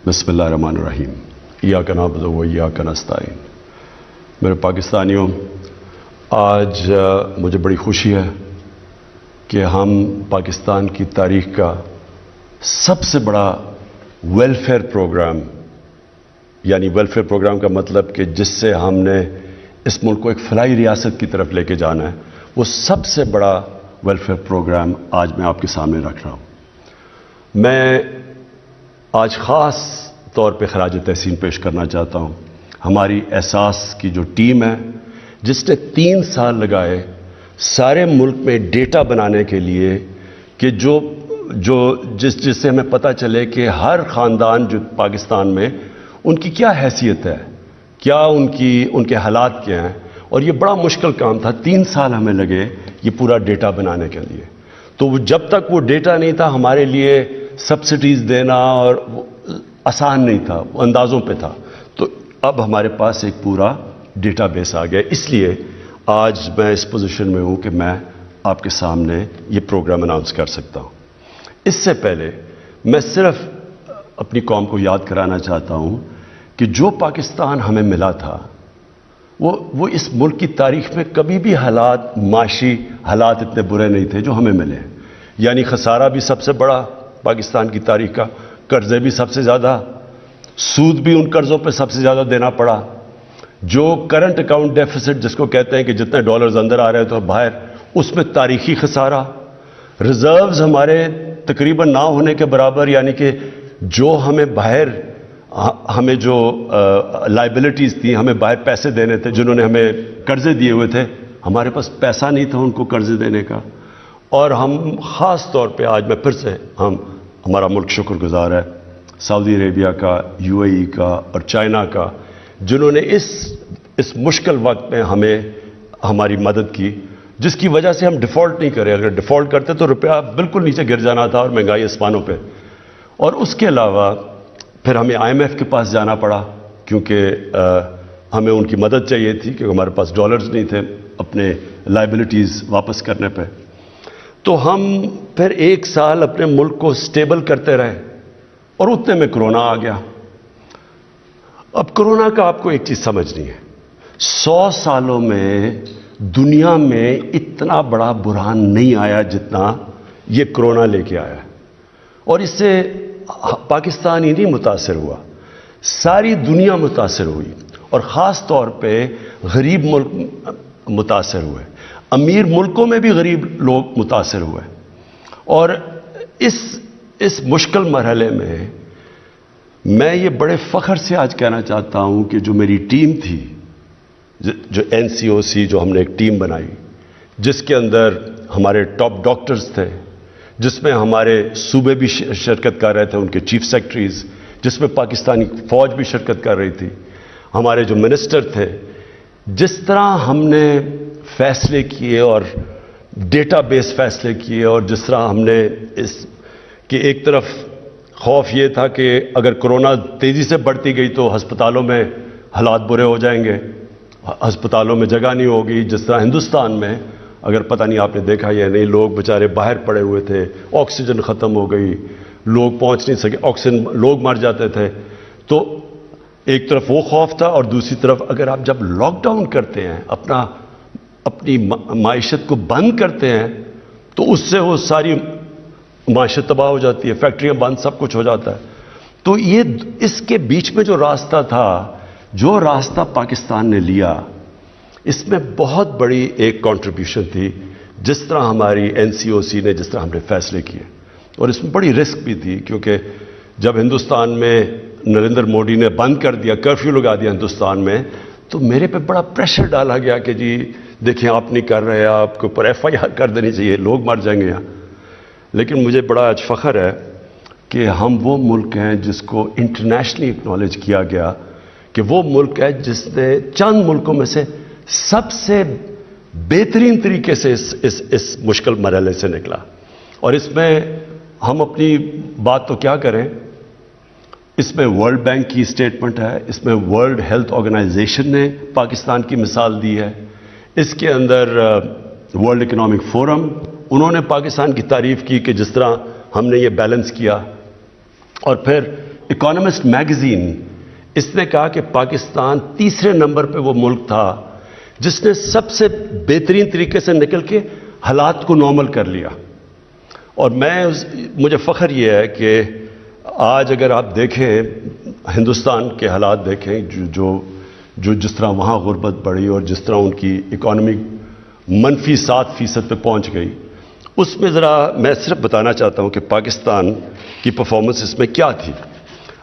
بسم اللہ الرحمن الرحیم ایاک نعبد و ایاک نستعین۔ میرے پاکستانیوں، آج مجھے بڑی خوشی ہے کہ ہم پاکستان کی تاریخ کا سب سے بڑا ویلفیئر پروگرام، یعنی ویلفیئر پروگرام کا مطلب کہ جس سے ہم نے اس ملک کو ایک فلاحی ریاست کی طرف لے کے جانا ہے، وہ سب سے بڑا ویلفیئر پروگرام آج میں آپ کے سامنے رکھ رہا ہوں۔ میں آج خاص طور پہ خراج تحسین پیش کرنا چاہتا ہوں ہماری احساس کی جو ٹیم ہے، جس نے 3 سال لگائے سارے ملک میں ڈیٹا بنانے کے لیے کہ جس سے ہمیں پتہ چلے کہ ہر خاندان جو پاکستان میں ان کی کیا حیثیت ہے، کیا ان کے حالات کیا ہیں، اور یہ بڑا مشکل کام تھا۔ 3 سال ہمیں لگے یہ پورا ڈیٹا بنانے کے لیے۔ تو جب تک وہ ڈیٹا نہیں تھا ہمارے لیے سبسڈیز دینا اور آسان نہیں تھا، وہ اندازوں پہ تھا۔ تو اب ہمارے پاس ایک پورا ڈیٹا بیس آ گیا، اس لیے آج میں اس پوزیشن میں ہوں کہ میں آپ کے سامنے یہ پروگرام اناؤنس کر سکتا ہوں۔ اس سے پہلے میں صرف اپنی قوم کو یاد کرانا چاہتا ہوں کہ جو پاکستان ہمیں ملا تھا وہ اس ملک کی تاریخ میں کبھی بھی معاشی حالات اتنے برے نہیں تھے جو ہمیں ملے۔ یعنی خسارہ بھی سب سے بڑا پاکستان کی تاریخ کا، قرضے بھی سب سے زیادہ، سود بھی ان قرضوں پہ سب سے زیادہ دینا پڑا، جو کرنٹ اکاؤنٹ ڈیفیسٹ جس کو کہتے ہیں کہ جتنے ڈالرز اندر آ رہے تو باہر، اس میں تاریخی خسارہ، ریزروز ہمارے تقریباً نہ ہونے کے برابر، یعنی کہ جو ہمیں باہر ہمیں جو لائبلٹیز تھیں، ہمیں باہر پیسے دینے تھے، جنہوں نے ہمیں قرضے دیے ہوئے تھے، ہمارے پاس پیسہ نہیں تھا ان کو قرضے دینے کا۔ اور ہم خاص طور پہ آج میں پھر سے ہمارا ملک شکر گزار ہے سعودی عربیہ کا، UAE کا اور چائنا کا، جنہوں نے اس مشکل وقت میں ہماری مدد کی، جس کی وجہ سے ہم ڈیفالٹ نہیں کرے۔ اگر ڈیفالٹ کرتے تو روپیہ بالکل نیچے گر جانا تھا اور مہنگائی آسمانوں پہ۔ اور اس کے علاوہ پھر ہمیں IMF کے پاس جانا پڑا، کیونکہ ہمیں ان کی مدد چاہیے تھی، کیونکہ ہمارے پاس ڈالرز نہیں تھے اپنے لائبلٹیز واپس کرنے پہ۔ تو ہم پھر 1 سال اپنے ملک کو سٹیبل کرتے رہے، اور اتنے میں کرونا آ گیا۔ اب کرونا کا آپ کو ایک چیز سمجھنی ہے، 100 سالوں میں دنیا میں اتنا بڑا بحران نہیں آیا جتنا یہ کرونا لے کے آیا، اور اس سے پاکستان ہی نہیں متاثر ہوا، ساری دنیا متاثر ہوئی، اور خاص طور پہ غریب ملک متاثر ہوئے، امیر ملکوں میں بھی غریب لوگ متاثر ہوئے۔ اور اس مشکل مرحلے میں یہ بڑے فخر سے آج کہنا چاہتا ہوں کہ جو میری ٹیم تھی، جو NCOC، جو ہم نے ایک ٹیم بنائی جس کے اندر ہمارے ٹاپ ڈاکٹرز تھے، جس میں ہمارے صوبے بھی شرکت کر رہے تھے، ان کے چیف سیکرٹریز، جس میں پاکستانی فوج بھی شرکت کر رہی تھی، ہمارے جو منسٹر تھے، جس طرح ہم نے فیصلے کیے اور ڈیٹا بیس فیصلے کیے، اور جس طرح ہم نے کہ ایک طرف خوف یہ تھا کہ اگر کرونا تیزی سے بڑھتی گئی تو ہسپتالوں میں حالات برے ہو جائیں گے، ہسپتالوں میں جگہ نہیں ہوگی۔ جس طرح ہندوستان میں، اگر پتہ نہیں آپ نے دیکھا یا نہیں، لوگ بیچارے باہر پڑے ہوئے تھے، آکسیجن ختم ہو گئی، لوگ پہنچ نہیں سکے، آکسیجن لوگ مر جاتے تھے۔ تو ایک طرف وہ خوف تھا، اور دوسری طرف اگر آپ جب لاک ڈاؤن کرتے ہیں، اپنی معیشت کو بند کرتے ہیں، تو اس سے وہ ساری معیشت تباہ ہو جاتی ہے، فیکٹریاں بند، سب کچھ ہو جاتا ہے۔ تو اس کے بیچ میں جو راستہ تھا، جو راستہ پاکستان نے لیا، اس میں بہت بڑی ایک کنٹریبیوشن تھی، جس طرح ہماری NCOC نے، جس طرح ہم نے فیصلے کیے۔ اور اس میں بڑی رسک بھی تھی، کیونکہ جب ہندوستان میں نریندر مودی نے بند کر دیا، کرفیو لگا دیا ہندوستان میں، تو میرے پہ بڑا پریشر ڈالا گیا کہ جی دیکھیں آپ نہیں کر رہے، آپ کے اوپر FIR کر دینی چاہیے، لوگ مر جائیں گے یہاں۔ لیکن مجھے بڑا آج فخر ہے کہ ہم وہ ملک ہیں جس کو انٹرنیشنلی اکنالج کیا گیا کہ وہ ملک ہے جس نے چند ملکوں میں سے سب سے بہترین طریقے سے اس مشکل مرحلے سے نکلا۔ اور اس میں ہم اپنی بات تو کیا کریں، اس میں ورلڈ بینک کی اسٹیٹمنٹ ہے، اس میں ورلڈ ہیلتھ آرگنائزیشن نے پاکستان کی مثال دی ہے، اس کے اندر ورلڈ اکنامک فورم، انہوں نے پاکستان کی تعریف کی کہ جس طرح ہم نے یہ بیلنس کیا، اور پھر اکانومسٹ میگزین اس نے کہا کہ پاکستان تیسرے نمبر پہ وہ ملک تھا جس نے سب سے بہترین طریقے سے نکل کے حالات کو نارمل کر لیا. اور مجھے فخر یہ ہے کہ آج اگر آپ دیکھیں ہندوستان کے حالات دیکھیں جو جس طرح وہاں غربت بڑھی اور جس طرح ان کی اکانومی -7% پہ پہنچ گئی، اس میں ذرا میں صرف بتانا چاہتا ہوں کہ پاکستان کی پرفارمنس اس میں کیا تھی.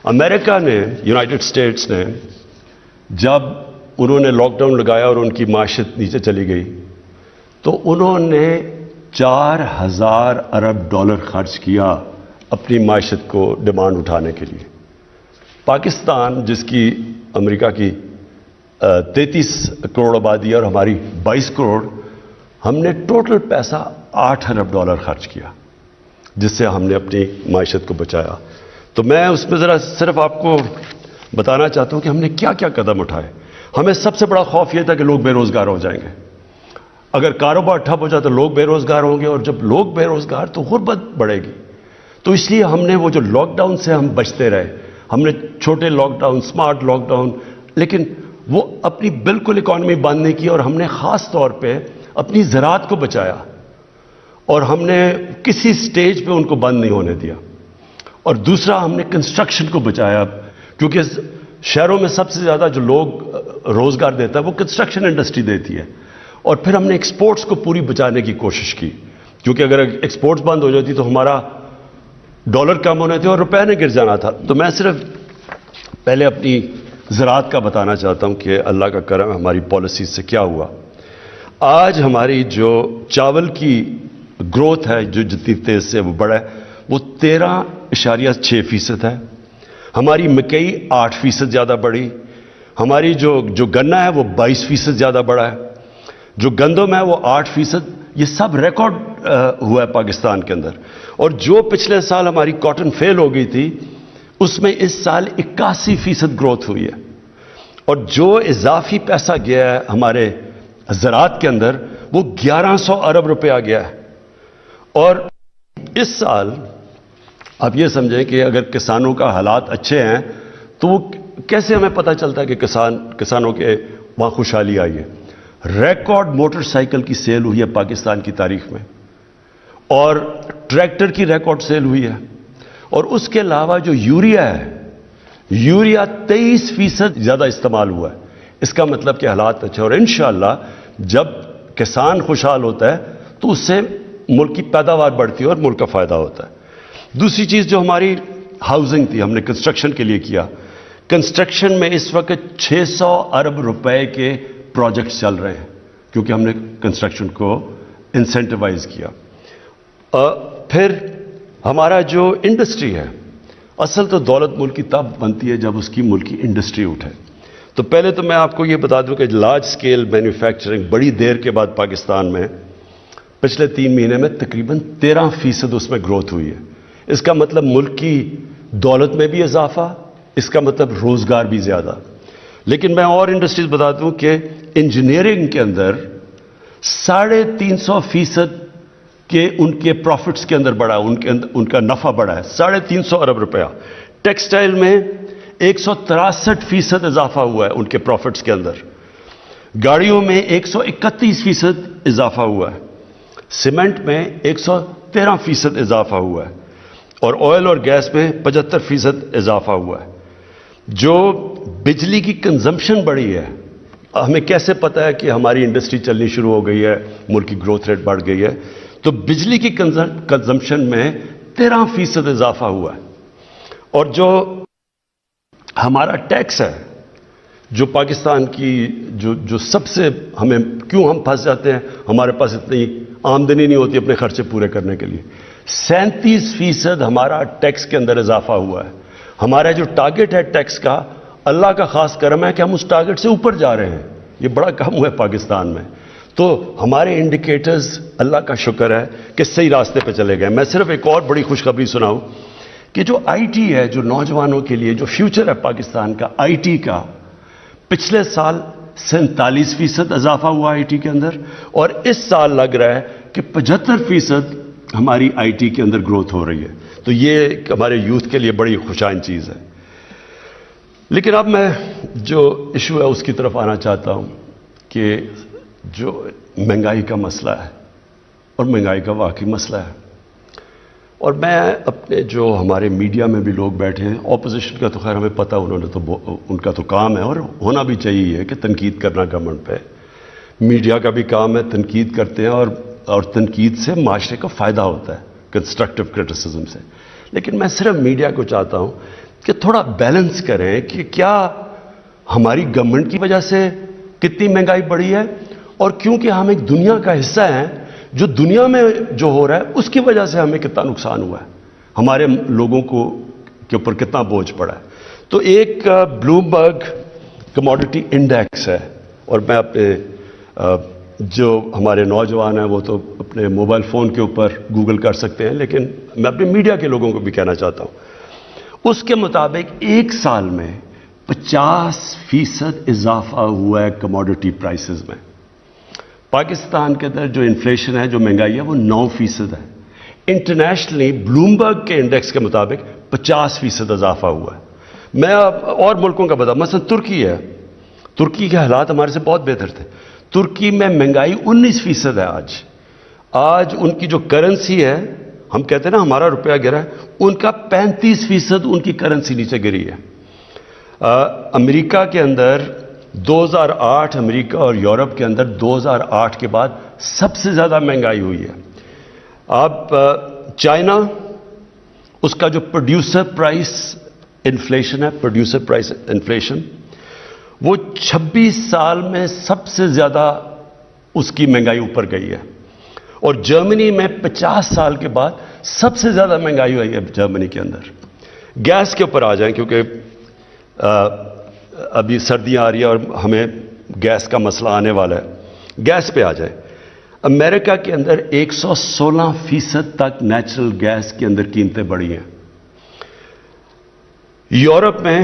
امریکہ نے، یونائٹڈ اسٹیٹس نے، جب انہوں نے لاک ڈاؤن لگایا اور ان کی معیشت نیچے چلی گئی تو انہوں نے $4,000 ارب خرچ کیا اپنی معیشت کو ڈیمانڈ اٹھانے کے لیے. پاکستان جس کی امریکہ کی 33 کروڑ آبادی ہے اور ہماری 22 کروڑ، ہم نے ٹوٹل پیسہ $8 ارب خرچ کیا جس سے ہم نے اپنی معیشت کو بچایا. تو میں اس میں ذرا صرف آپ کو بتانا چاہتا ہوں کہ ہم نے کیا کیا قدم اٹھائے. ہمیں سب سے بڑا خوف یہ تھا کہ لوگ بے روزگار ہو جائیں گے. اگر کاروبار ٹھپ ہو جائے تو لوگ بے روزگار ہوں گے، اور جب لوگ بے روزگار تو غربت بڑھے گی. تو اس لیے ہم نے وہ جو لاک ڈاؤن سے ہم بچتے رہے، ہم نے چھوٹے lockdown, smart lockdown, لیکن وہ اپنی بالکل اکانومی بند نہیں کی، اور ہم نے خاص طور پہ اپنی زراعت کو بچایا اور ہم نے کسی سٹیج پہ ان کو بند نہیں ہونے دیا. اور دوسرا ہم نے کنسٹرکشن کو بچایا، کیونکہ شہروں میں سب سے زیادہ جو لوگ روزگار دیتا ہے وہ کنسٹرکشن انڈسٹری دیتی ہے. اور پھر ہم نے ایکسپورٹس کو پوری بچانے کی کوشش کی، کیونکہ اگر ایکسپورٹس بند ہو جاتی تو ہمارا ڈالر کم ہونے تھے اور روپے نے گر جانا تھا. تو میں صرف پہلے اپنی زراعت کا بتانا چاہتا ہوں کہ اللہ کا کرم ہماری پالیسیز سے کیا ہوا. آج ہماری جو چاول کی گروتھ ہے جو جتنی تیز سے وہ بڑھا ہے وہ 13.6% ہے. ہماری مکئی 8% زیادہ بڑھی. ہماری جو گنا ہے وہ 22% زیادہ بڑھا ہے. جو گندم ہے وہ 8%. یہ سب ریکارڈ ہوا ہے پاکستان کے اندر. اور جو پچھلے سال ہماری کاٹن فیل ہو گئی تھی اس میں اس سال 81% گروتھ ہوئی ہے. اور جو اضافی پیسہ گیا ہے ہمارے زراعت کے اندر وہ 1100 ارب روپے آ گیا ہے. اور اس سال آپ یہ سمجھیں کہ اگر کسانوں کا حالات اچھے ہیں تو وہ کیسے ہمیں پتہ چلتا ہے کہ کسانوں کے وہاں خوشحالی آئی ہے. ریکارڈ موٹر سائیکل کی سیل ہوئی ہے پاکستان کی تاریخ میں، اور ٹریکٹر کی ریکارڈ سیل ہوئی ہے. اور اس کے علاوہ جو یوریا ہے، یوریا 23% زیادہ استعمال ہوا ہے. اس کا مطلب کہ حالات اچھے، اور انشاءاللہ جب کسان خوشحال ہوتا ہے تو اس سے ملک کی پیداوار بڑھتی ہے اور ملک کا فائدہ ہوتا ہے. دوسری چیز جو ہماری ہاؤسنگ تھی، ہم نے کنسٹرکشن کے لیے کیا. کنسٹرکشن میں اس وقت 600 ارب روپے کے پروجیکٹس چل رہے ہیں کیونکہ ہم نے کنسٹرکشن کو انسینٹیوائز کیا. پھر ہمارا جو انڈسٹری ہے، اصل تو دولت ملک کی تب بنتی ہے جب اس کی ملک کی انڈسٹری اٹھے. تو پہلے تو میں آپ کو یہ بتا دوں کہ لارج سکیل مینوفیکچرنگ بڑی دیر کے بعد پاکستان میں پچھلے 3 مہینے میں تقریباً 13% اس میں گروتھ ہوئی ہے. اس کا مطلب ملک کی دولت میں بھی اضافہ، اس کا مطلب روزگار بھی زیادہ. لیکن میں اور انڈسٹریز بتا دوں کہ انجینئرنگ کے اندر 350% کے ان کے پروفٹس کے اندر بڑھا، ان کا نفع بڑھا ہے 350 ارب روپیہ. ٹیکسٹائل میں 163% اضافہ ہوا ہے ان کے پروفٹس کے اندر. گاڑیوں میں 131% اضافہ ہوا ہے. سیمنٹ میں 113% اضافہ ہوا ہے. اور آئل اور گیس میں 75% اضافہ ہوا ہے. جو بجلی کی کنزمپشن بڑھی ہے، ہمیں کیسے پتہ ہے کہ ہماری انڈسٹری چلنی شروع ہو گئی ہے، ملک کی گروتھ ریٹ بڑھ گئی ہے؟ تو بجلی کی کنزمپشن میں 13% اضافہ ہوا ہے. اور جو ہمارا ٹیکس ہے، جو پاکستان کی جو سب سے ہمیں کیوں ہم پھنس جاتے ہیں، ہمارے پاس اتنی آمدنی نہیں ہوتی اپنے خرچے پورے کرنے کے لیے. 37% ہمارا ٹیکس کے اندر اضافہ ہوا ہے. ہمارا جو ٹارگٹ ہے ٹیکس کا، اللہ کا خاص کرم ہے کہ ہم اس ٹارگٹ سے اوپر جا رہے ہیں. یہ بڑا کم ہوا ہے پاکستان میں. تو ہمارے انڈیکیٹرز اللہ کا شکر ہے کہ صحیح راستے پہ چلے گئے. میں صرف ایک اور بڑی خوشخبری سناؤں کہ جو آئی ٹی ہے، جو نوجوانوں کے لیے جو فیوچر ہے پاکستان کا آئی ٹی کا، پچھلے سال 47% اضافہ ہوا آئی ٹی کے اندر، اور اس سال لگ رہا ہے کہ 75% ہماری آئی ٹی کے اندر گروتھ ہو رہی ہے. تو یہ ہمارے یوتھ کے لیے بڑی خوشائن چیز ہے. لیکن اب میں جو ایشو ہے اس کی طرف آنا چاہتا ہوں کہ جو مہنگائی کا مسئلہ ہے اور مہنگائی کا واقعی مسئلہ ہے، اور میں اپنے جو ہمارے میڈیا میں بھی لوگ بیٹھے ہیں، اپوزیشن کا تو خیر ہمیں پتہ، ان کا تو کام ہے اور ہونا بھی چاہیے کہ تنقید کرنا گورنمنٹ پہ، میڈیا کا بھی کام ہے، تنقید کرتے ہیں اور تنقید سے معاشرے کا فائدہ ہوتا ہے، کنسٹرکٹیو کرٹیسزم سے. لیکن میں صرف میڈیا کو چاہتا ہوں کہ تھوڑا بیلنس کریں کہ کیا ہماری گورنمنٹ کی وجہ سے کتنی مہنگائی بڑھی ہے، اور کیونکہ ہم ایک دنیا کا حصہ ہیں، جو دنیا میں جو ہو رہا ہے اس کی وجہ سے ہمیں کتنا نقصان ہوا ہے، ہمارے لوگوں کے اوپر کتنا بوجھ پڑا ہے. تو ایک بلومبرگ کموڈٹی انڈیکس ہے، اور میں اپنے جو ہمارے نوجوان ہیں وہ تو اپنے موبائل فون کے اوپر گوگل کر سکتے ہیں، لیکن میں اپنے میڈیا کے لوگوں کو بھی کہنا چاہتا ہوں. اس کے مطابق ایک سال میں 50% اضافہ ہوا ہے کموڈٹی پرائسز میں. پاکستان کے اندر جو انفلیشن ہے، جو مہنگائی ہے، وہ 9% ہے. انٹرنیشنلی بلومبرگ کے انڈیکس کے مطابق 50% اضافہ ہوا ہے. میں اور ملکوں کا بتا، مثلا ترکی ہے، ترکی کے حالات ہمارے سے بہت بہتر تھے. ترکی میں مہنگائی 19% ہے آج ان کی جو کرنسی ہے، ہم کہتے ہیں نا ہمارا روپیہ گرا ہے، ان کا 35% ان کی کرنسی نیچے گری ہے. امریکہ کے اندر 2008، امریکہ اور یورپ کے اندر 2008 کے بعد سب سے زیادہ مہنگائی ہوئی ہے. اب چائنا، اس کا جو پروڈیوسر پرائس انفلیشن ہے، پروڈیوسر پرائس انفلیشن، وہ 26 سال میں سب سے زیادہ اس کی مہنگائی اوپر گئی ہے. اور جرمنی میں 50 سال کے بعد سب سے زیادہ مہنگائی ہوئی ہے جرمنی کے اندر. گیس کے اوپر آ جائیں، کیونکہ ابھی سردیاں آ رہی ہیں اور ہمیں گیس کا مسئلہ آنے والا ہے. گیس پہ آ جائیں. امریکہ کے اندر 116% تک نیچرل گیس کے اندر قیمتیں بڑھی ہیں. یورپ میں